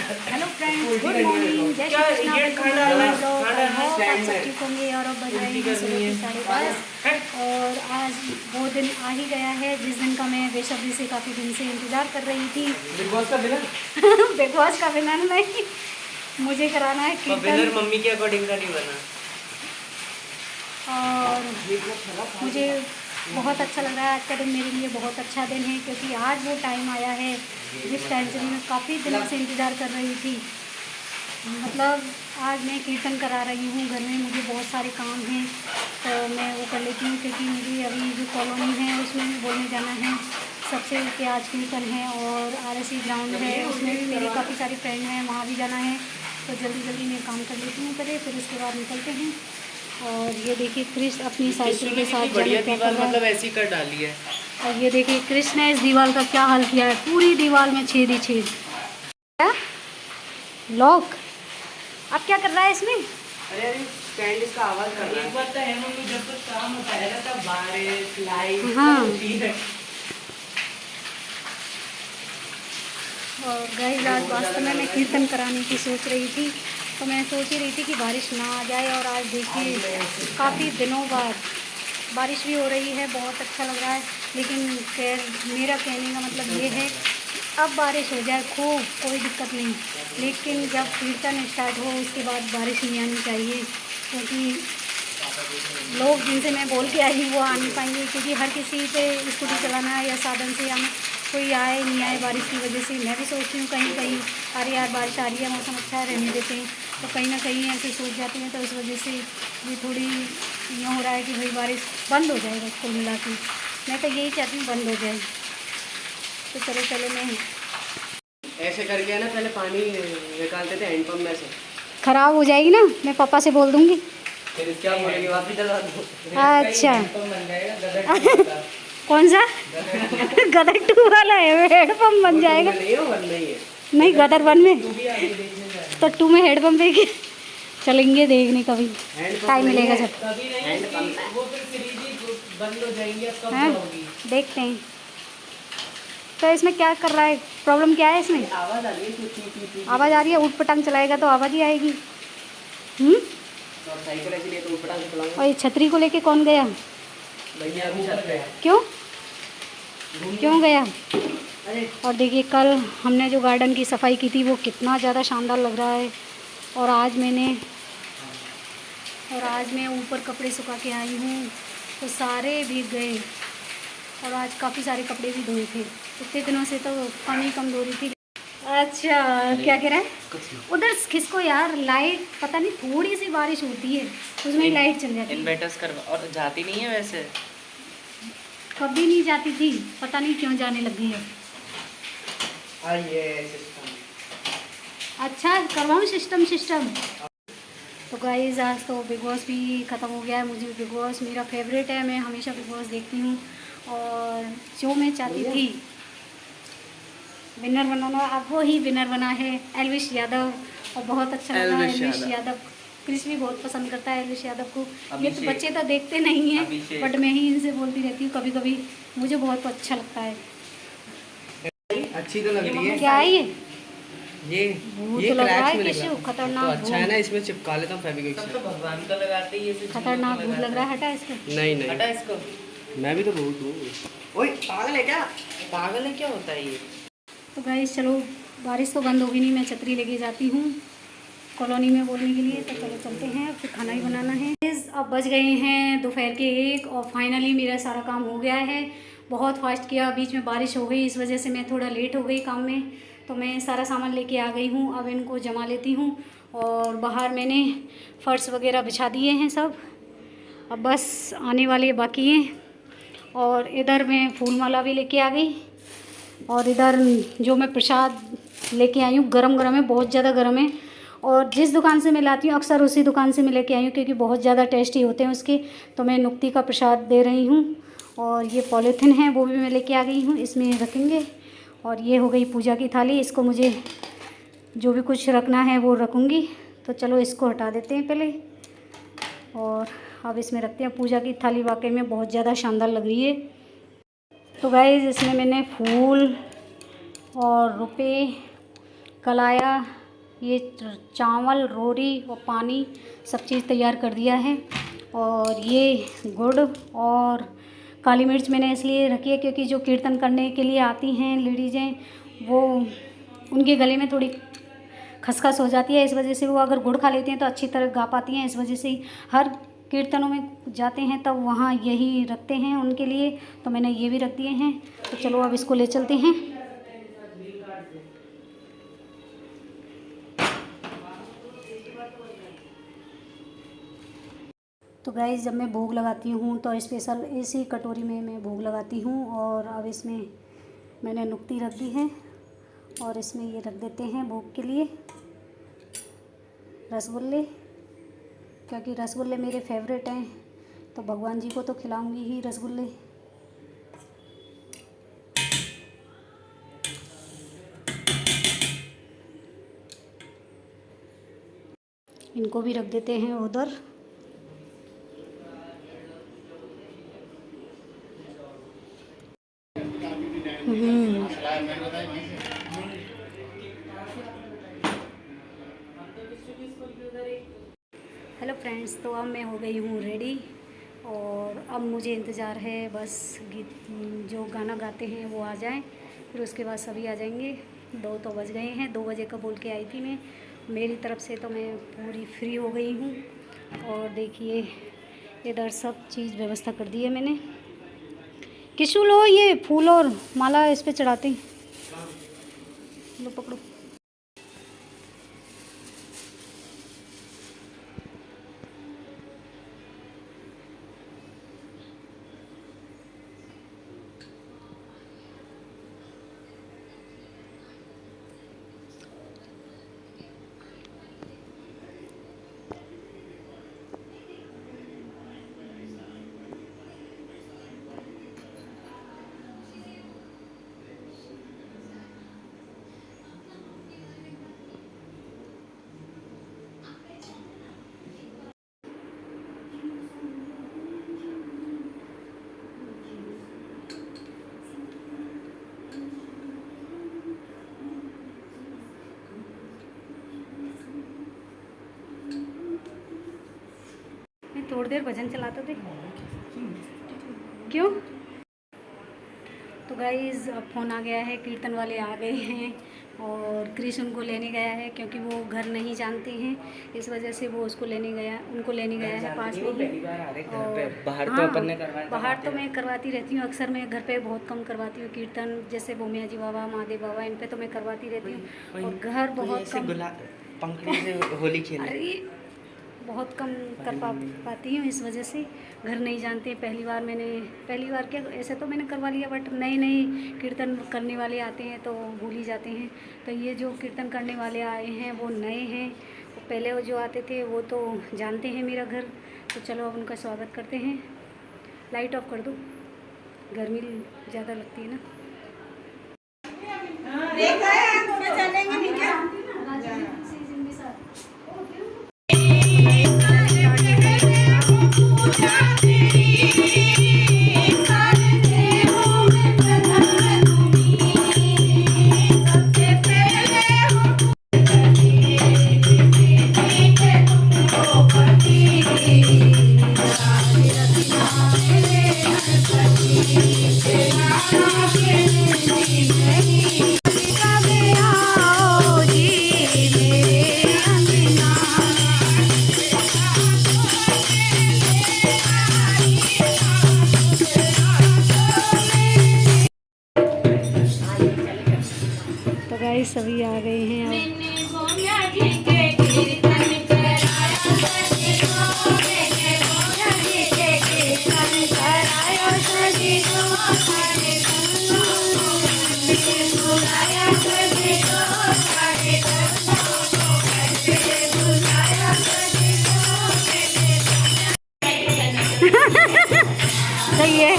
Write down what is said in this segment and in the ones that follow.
Hello friends, good morning, जय श्री कृष्णा। आप सब ठीक होंगे। और अब बज रहे हैं सुबह के 10:30 और आज वो दिन आ ही गया है जिस दिन का मैं बेसब्री से काफ़ी दिन से इंतज़ार कर रही थी। बिग बॉस का विनर बिग बॉस का विनर नहीं, मुझे कराना है कीर्तन। मम्मी के अकॉर्डिंग का नहीं बना। और मुझे बहुत अच्छा लग रहा है। आज का दिन मेरे लिए बहुत अच्छा दिन है क्योंकि आज वो टाइम आया है जिस टाइम से मैं काफ़ी दिनों से इंतज़ार कर रही थी। मतलब आज मैं कीर्तन करा रही हूँ। घर में मुझे बहुत सारे काम हैं तो मैं वो कर लेती हूँ क्योंकि मेरी अभी जो कॉलोनी है उसमें भी बोलने जाना है सबसे कि आज कीर्तन है। और RSC ग्राउंड है, उसमें भी मेरे काफ़ी सारे फ्रेंड हैं, वहाँ भी जाना है। तो जल्दी जल्दी मैं काम कर लेती हूँ पहले, फिर उसके बाद निकलते हैं। और ये देखिए कृष्ण अपनी साइकिल के साथ बढ़िया दीवार मतलब ऐसी कर डाली है। और ये देखिए कृष्ण ने इस दीवार का क्या हाल किया है, पूरी दीवार में छेद ही छेद। क्या लॉक अब क्या कर रहा है इसमें? अरे स्टैंड इसका आवाज कर रहा है। एक बात तो है मम्मी, जब तक काम होता है ना तब बारिश लाइट हाँ। होती है। और गाइस आज वास्तव में मैं कीर्तन कराने की सोच रही थी, तो मैं सोच ही रही थी कि बारिश ना आ जाए। और आज देखिए काफ़ी दिनों बाद बारिश भी हो रही है, बहुत अच्छा लग रहा है। लेकिन खैर मेरा कहने का मतलब ये है अब बारिश हो जाए खूब, कोई दिक्कत नहीं। लेकिन जब कीर्तन स्टार्ट हो उसके बाद बारिश नहीं आनी चाहिए क्योंकि लोग जिनसे मैं बोल के आई हूँ वो आ नहीं पाएंगे क्योंकि हर किसी पे स्कूटी चलाना है या साधन से आना, कोई आए नहीं आए बारिश की वजह से। मैं भी सोचती हूँ कहीं कहीं अरे यार बारिश आ रही है, मौसम अच्छा है, रहने देते हैं, तो कहीं ना कहीं ऐसे सोच जाते हैं। तो इस वजह से भी थोड़ी यूँ हो रहा है कि भाई बारिश बंद हो जाएगा कुल मिला के। मैं तो यही चाहती हूँ बंद हो जाए। तो चलो चलो मैं ऐसे करके है ना, पहले पानी निकालते थे हैंडपंप में से। ख़राब हो जाएगी ना, मैं पापा से बोल दूँगी। फिर क्या बोलेंगे, वापस डलवा दो। अच्छा हैंडपंप बन जाएगा गदर कौन सा गदर 2 वाला है, हेडपम्प बन जाएगा। नहीं हो, बन नहीं है। नहीं गदर 1 में तू भी आगे देखने जा। तो 2 में हेडपम्प है कि चलेंगे देखने कभी टाइम मिलेगा जब। कभी नहीं, वो फिर सीरीज ही बंद हो जाएंगी। अब कब हाँ जाओगी? देखते हैं। तो इसमें क्या कर रहा है, प्रॉब्लम क्या है इसमें? आवाज आ रही है, आवाज़ आ रही है, ऊट पटांग चलाएगा तो आवाज़ ही आएगी। तो साइकिल ऐसी लिए तो ऊपर से चलाऊंगा। और ये छतरी को लेके कौन गया? भैया अभी छत पे है। क्यों क्यों गया? अरे और देखिए कल हमने जो गार्डन की सफाई की थी वो कितना ज़्यादा शानदार लग रहा है। और आज मैं ऊपर कपड़े सुखा के आई हूँ तो सारे भीग गए। और आज काफ़ी सारे कपड़े भी धोए थे, इतने दिनों से तो कम धो रही थी। अच्छा क्या कह रहा है उधर? किसको यार, लाइट पता नहीं, थोड़ी सी बारिश होती है उसमें ही लाइट चल जाती है। इन्वर्टर्स करवा और जाती नहीं है वैसे। कभी नहीं जाती थी, पता नहीं क्यों जाने लगी है। अच्छा करवाऊँ सिस्टम। तो गाइस आज तो बिग बॉस भी ख़त्म हो गया है। मुझे बिग बॉस मेरा फेवरेट है, मैं हमेशा बिग बॉस देखती हूँ। और जो मैं चाहती थी विनर बनाना, अब वो ही विनर बना है, एल्विश यादव। और बहुत अच्छा लगा एल्विश यादव। क्रिस भी बहुत पसंद करता है एल्विश यादव को। ये तो बच्चे तो देखते नहीं हैं बट मैं ही इनसे बोलती रहती हूँ कभी कभी, मुझे बहुत अच्छा लगता है। अच्छी तो लग रही है। क्या है ये भूत लग रहा है किसी खतरनाक तो अच्छा है ना, इसमें चिपका लेता हूँ फेविक्विक से। तो भगवान का लगाते ही ऐसे खतरनाक भूत लग रहा है। हटा इसको। नहीं हटा इसको। मैं भी तो भूत हूँ। ओए पागल है क्या? पागल है क्या होता है ये? तो गाइस चलो, बारिश तो बंद होगी नहीं, मैं छतरी लेके जाती हूँ कॉलोनी में बोलने के लिए। तो चलो चलते हैं, फिर खाना ही बनाना है। अब बज गए हैं दोपहर के 1 और फाइनली मेरा सारा काम हो गया है। बहुत फास्ट किया, बीच में बारिश हो गई, इस वजह से मैं थोड़ा लेट हो गई काम में। तो मैं सारा सामान लेके आ गई हूँ, अब इनको जमा लेती हूँ। और बाहर मैंने फर्श वगैरह बिछा दिए हैं सब, अब बस आने वाले बाकी हैं। और इधर मैं फूल माला भी लेके आ गई। और इधर जो मैं प्रसाद लेके आई हूँ गरम गरम है, बहुत ज़्यादा गरम है। और जिस दुकान से मैं लाती हूँ अक्सर उसी दुकान से मैं लेके आई हूँ क्योंकि बहुत ज़्यादा टेस्टी होते हैं उसके। तो मैं नुक्ति का प्रसाद दे रही हूँ। और ये पॉलीथिन है वो भी मैं लेके आ गई हूँ, इसमें रखेंगे। और ये हो गई पूजा की थाली, इसको मुझे जो भी कुछ रखना है वो रखूँगी। तो चलो इसको हटा देते हैं पहले और अब इसमें रखते हैं। पूजा की थाली वाकई में बहुत ज़्यादा शानदार लग रही है। तो गाइस इसमें मैंने फूल और रुपए, कल आया, ये चावल, रोटी और पानी सब चीज़ तैयार कर दिया है। और ये गुड़ और काली मिर्च मैंने इसलिए रखी है क्योंकि जो कीर्तन करने के लिए आती हैं लेडीज़ें, वो उनके गले में थोड़ी खसखस हो जाती है, इस वजह से वो अगर गुड़ खा लेती हैं तो अच्छी तरह गा पाती हैं। इस वजह से ही हर कीर्तनों में जाते हैं तब वहाँ यही रखते हैं उनके लिए, तो मैंने ये भी रख दिए हैं। तो चलो अब इसको ले चलते हैं। तो गाइस, जब मैं भोग लगाती हूँ तो स्पेशल इसी कटोरी में मैं भोग लगाती हूँ। और अब इसमें मैंने नुक्ती रख दी है और इसमें ये रख देते हैं भोग के लिए रसगुल्ले, क्योंकि रसगुल्ले मेरे फेवरेट हैं, तो भगवान जी को तो खिलाऊंगी ही रसगुल्ले। इनको भी रख देते हैं उधर। हेलो फ्रेंड्स, तो अब मैं हो गई हूँ रेडी और अब मुझे इंतज़ार है बस गीत जो गाना गाते हैं वो आ जाएं, फिर उसके बाद सभी आ जाएंगे। 2 तो बज गए हैं, 2 बजे का बोल के आई थी मैं। मेरी तरफ से तो मैं पूरी फ्री हो गई हूँ। और देखिए इधर सब चीज़ व्यवस्था कर दी है मैंने। किशु लो ये फूल और माला इस पे चढ़ाते हैं, लो पकड़ो। थोड़ी देर भजन चलाते थे, क्यों? तो गाइज़ अब फ़ोन आ गया है, कीर्तन वाले आ गए हैं और कृष्ण उनको लेने गया है, क्योंकि वो घर नहीं जानते हैं, इस वजह से वो उनको लेने गया है पास में ही। और बाहर हाँ, तो अपन ने करवाया, बाहर तो मैं करवाती रहती हूँ अक्सर। मैं घर पे बहुत कम करवाती हूँ कीर्तन, जैसे भूमिया जी बाबा, महादेव बाबा, इन पे तो मैं करवाती रहती हूँ। और घर बहुत कम, पंखड़ी से होली खेले, अरे बहुत कम कर पाती हूँ, इस वजह से घर नहीं जानते। पहली बार क्या, ऐसे तो मैंने करवा लिया, बट नए कीर्तन करने वाले आते हैं तो भूल ही जाते हैं। तो ये जो कीर्तन करने वाले आए हैं वो नए हैं, पहले वो जो आते थे वो तो जानते हैं मेरा घर। तो चलो अब उनका स्वागत करते हैं। लाइट ऑफ कर दो, गर्मी ज़्यादा लगती है ना। तो गाइस सभी आ गए हैं सही है।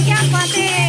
क्या बातें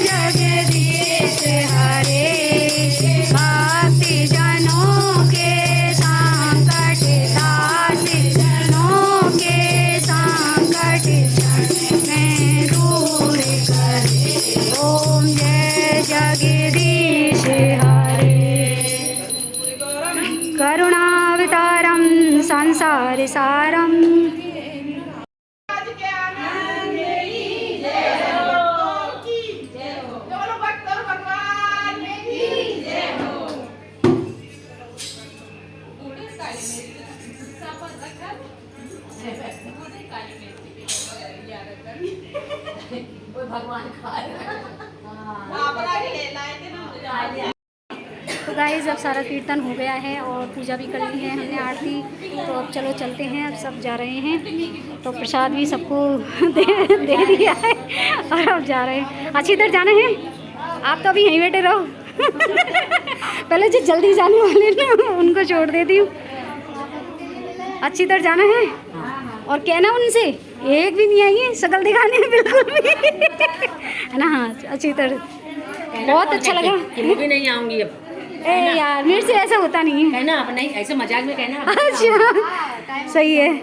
जगदीश हरे भक्ति जनों के संकट दासी जनों के संकट में दूर करे। ओम जय जगदीश हरे करुणावतारम संसार सारम। भगवान तो गाइस अब सारा कीर्तन हो गया है और पूजा भी कर ली है हमने आरती। तो अब चलो चलते हैं, अब सब जा रहे हैं। तो प्रसाद भी सबको दे दिया है और अब जा रहे हैं। अच्छी इधर जाना है, आप तो अभी यहीं बैठे रहो। पहले जो जल्दी जाने वाले ना उनको छोड़ देती हूँ। अच्छी इधर जाना है और कहना उनसे एक भी नहीं आई है शक्ल दिखाने में बिल्कुल भी, है ना। हाँ अच्छी तरह, बहुत अच्छा लगा। मैं भी नहीं आऊंगी अब। ए यार मेरे से ऐसा होता नहीं है, कहना आप नहीं ऐसे मजाक में कहना। अच्छा सही है।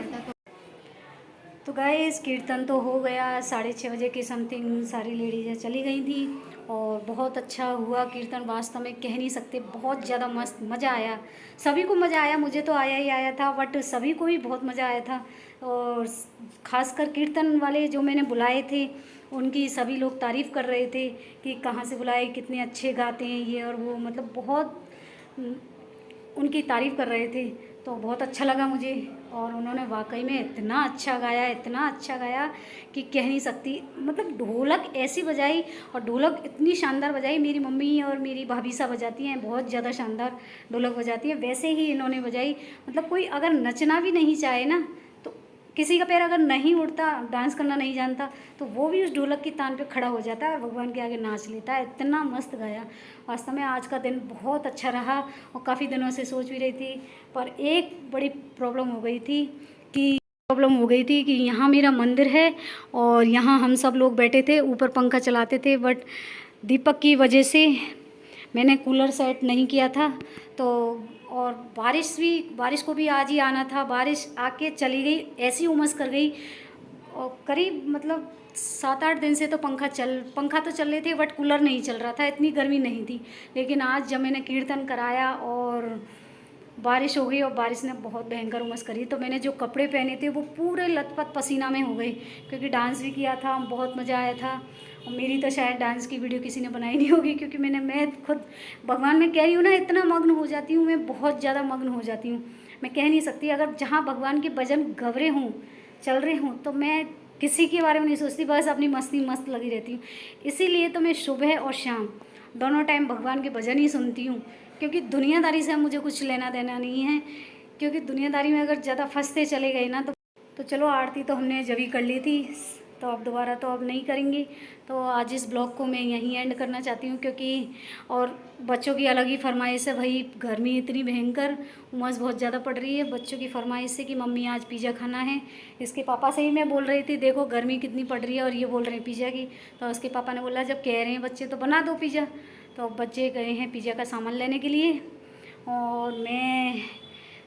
तो गाइस कीर्तन तो हो गया, 6:30 बजे के समथिंग सारी लेडीज़ें चली गई थी और बहुत अच्छा हुआ कीर्तन। वास्तव में कह नहीं सकते, बहुत ज़्यादा मस्त मज़ा आया। सभी को मज़ा आया, मुझे तो आया ही आया था, बट सभी को ही बहुत मज़ा आया था। और ख़ासकर कीर्तन वाले जो मैंने बुलाए थे उनकी सभी लोग तारीफ़ कर रहे थे कि कहाँ से बुलाए, कितने अच्छे गाते हैं ये और वो, मतलब बहुत उनकी तारीफ़ कर रहे थे। तो बहुत अच्छा लगा मुझे और उन्होंने वाकई में इतना अच्छा गाया, इतना अच्छा गाया कि कह नहीं सकती। मतलब ढोलक ऐसी बजाई और ढोलक इतनी शानदार बजाई। मेरी मम्मी और मेरी भाभी सा बजाती हैं, बहुत ज़्यादा शानदार ढोलक बजाती हैं, वैसे ही इन्होंने बजाई। मतलब कोई अगर नचना भी नहीं चाहे ना, तो किसी का पैर अगर नहीं उठता, डांस करना नहीं जानता, तो वो भी उस ढोलक की तान पे खड़ा हो जाता है, भगवान के आगे नाच लेता है। इतना मस्त गाया। वास्तव में आज का दिन बहुत अच्छा रहा और काफ़ी दिनों से सोच भी रही थी, पर एक बड़ी प्रॉब्लम हो गई थी कि यहाँ मेरा मंदिर है और यहाँ हम सब लोग बैठे थे, ऊपर पंखा चलाते थे, बट दीपक की वजह से मैंने कूलर सेट नहीं किया था। तो और बारिश को भी आज ही आना था, बारिश आके चली गई, ऐसी उमस कर गई। और करीब मतलब 7-8 दिन से तो पंखा तो चल रहे थे, बट कूलर नहीं चल रहा था, इतनी गर्मी नहीं थी। लेकिन आज जब मैंने कीर्तन कराया और बारिश हो गई और बारिश ने बहुत भयंकर उमस करी, तो मैंने जो कपड़े पहने थे वो पूरे लथपथ पसीना में हो गए, क्योंकि डांस भी किया था, बहुत मज़ा आया था। और मेरी तो शायद डांस की वीडियो किसी ने बनाई नहीं होगी, क्योंकि मैं खुद भगवान में कह रही हूँ ना, इतना मग्न हो जाती हूँ मैं, बहुत ज़्यादा मग्न हो जाती हूँ। मैं कह नहीं सकती, अगर जहाँ भगवान के भजन गव रहे हों, चल रहे हों, तो मैं किसी के बारे में नहीं सोचती, बस अपनी मस्ती मस्त लगी रहती हूँ। इसीलिए तो मैं सुबह और शाम दोनों टाइम भगवान के भजन ही सुनती हूँ, क्योंकि दुनियादारी से मुझे कुछ लेना देना नहीं है। क्योंकि दुनियादारी में अगर ज़्यादा फंसते चले गए ना, तो चलो आरती तो हमने जब ही कर ली थी, तो अब दोबारा तो अब नहीं करेंगे। तो आज इस ब्लॉग को मैं यहीं एंड करना चाहती हूँ, क्योंकि और बच्चों की अलग ही फरमाइश है भाई, गर्मी इतनी भयंकर, उमस बहुत ज़्यादा पड़ रही है। बच्चों की फरमाइश है कि मम्मी आज पिज़्ज़ा खाना है। इसके पापा से ही मैं बोल रही थी, देखो गर्मी कितनी पड़ रही है और ये बोल रहे हैं पिज़्ज़ा की। तो उसके पापा ने बोला जब कह रहे हैं बच्चे तो बना दो पिज़्ज़ा। तो अब बच्चे गए हैं पिज़्ज़ा का सामान लेने के लिए, और मैं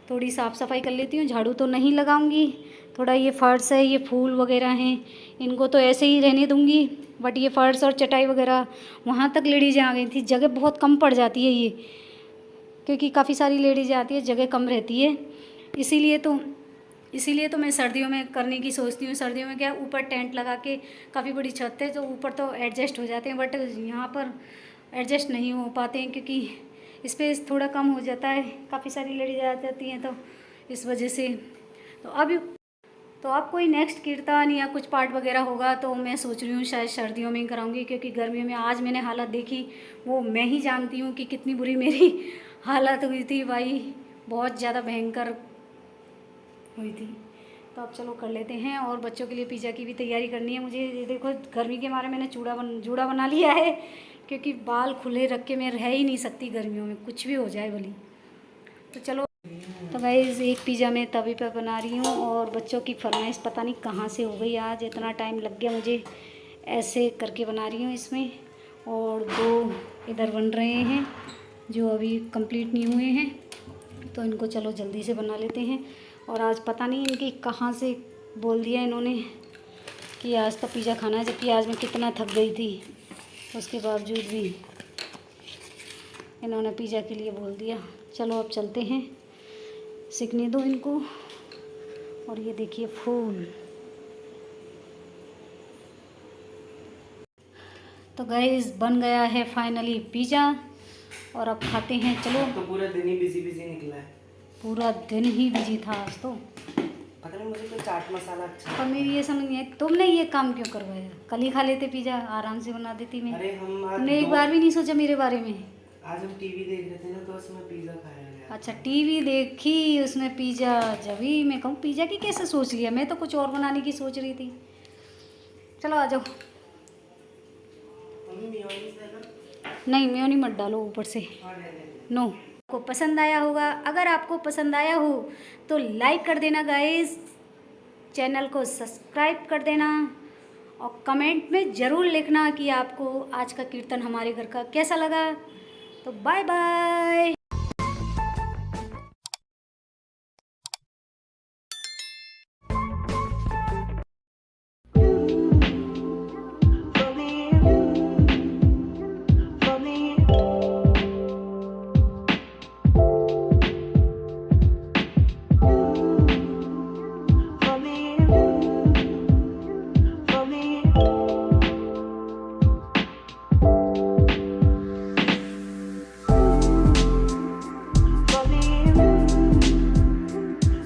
थोड़ी साफ़ सफाई कर लेती हूँ। झाड़ू तो नहीं लगाऊंगी, थोड़ा ये फर्श है, ये फूल वगैरह हैं, इनको तो ऐसे ही रहने दूंगी। बट ये फर्श और चटाई वगैरह वहाँ तक लेडीज़ें आ गई थी, जगह बहुत कम पड़ जाती है ये, क्योंकि काफ़ी सारी लेडीज़ें आती है, जगह कम रहती है। इसीलिए तो मैं सर्दियों में करने की सोचती हूँ। सर्दियों में क्या, ऊपर टेंट लगा के, काफ़ी बड़ी छत है तो ऊपर तो एडजस्ट हो जाते हैं, बट यहाँ पर एडजस्ट नहीं हो पाते हैं क्योंकि स्पेस थोड़ा कम हो जाता है, काफ़ी सारी लेडीज़ आ जाती हैं, तो इस वजह से। तो अब कोई नेक्स्ट कीर्तन या कुछ पाठ वगैरह होगा तो मैं सोच रही हूँ शायद सर्दियों में ही कराऊंगी, क्योंकि गर्मियों में आज मैंने हालत देखी, वो मैं ही जानती हूँ कि कितनी बुरी मेरी हालत हुई थी भाई, बहुत ज़्यादा भयंकर हुई थी। तो अब चलो कर लेते हैं, और बच्चों के लिए पिज़्ज़ा की भी तैयारी करनी है मुझे। ये देखो गर्मी के मारे मैंने जूड़ा बना लिया है, क्योंकि बाल खुले रख के मैं रह ही नहीं सकती गर्मियों में, कुछ भी हो जाए भली। तो चलो, तो गाइस एक पिज़्ज़ा मैं तवे पर बना रही हूँ, और बच्चों की फरमाइश पता नहीं कहाँ से हो गई, आज इतना टाइम लग गया मुझे, ऐसे करके बना रही हूँ इसमें। और 2 इधर बन रहे हैं जो अभी कंप्लीट नहीं हुए हैं, तो इनको चलो जल्दी से बना लेते हैं। और आज पता नहीं इनकी कहाँ से बोल दिया इन्होंने कि आज तो पिज़्ज़ा खाना है, जबकि आज मैं कितना थक गई थी, उसके बावजूद भी इन्होंने पिज़्ज़ा के लिए बोल दिया। चलो अब चलते हैं, सीखने दो इनको। और ये देखिए फूल। तो गाइस बन गया है फाइनली पिज़्ज़ा, और अब खाते हैं। चलो, तो पूरा दिन ही बिजी निकला है। पूरा दिन ही बिजी था आज तो। पता नहीं मुझे तो चाट मसाला अच्छा पर मेरी ये समझ नहीं है, तुमने ये काम क्यों करवाया? कल ही खा लेते पिज़्ज़ा, आराम से बना देती मैं। अरे हम आज तुमने एक बार भी नहीं सोचा मेरे बारे में? आज हम टीवी देख रहे थे ना, तो उसमें पिज़्ज़ा खाया गया। अच्छा, टीवी देखी, उसमें पिज़्ज़ा, जब ही मैं कहूँ पिज़्ज़ा की कैसे सोच लिया, मैं तो कुछ और बनाने की सोच रही थी। चलो आ जाओ। मम्मी मेयोनीज देना? नहीं, मेयोनी मत डालो ऊपर से, हाँ, ले ले। नो। आपको पसंद आया होगा, अगर आपको पसंद आया हो तो लाइक कर देना गाइस, चैनल को सब्सक्राइब कर देना, और कमेंट में ज़रूर लिखना कि आपको आज का कीर्तन हमारे घर का कैसा लगा। तो बाय बाय।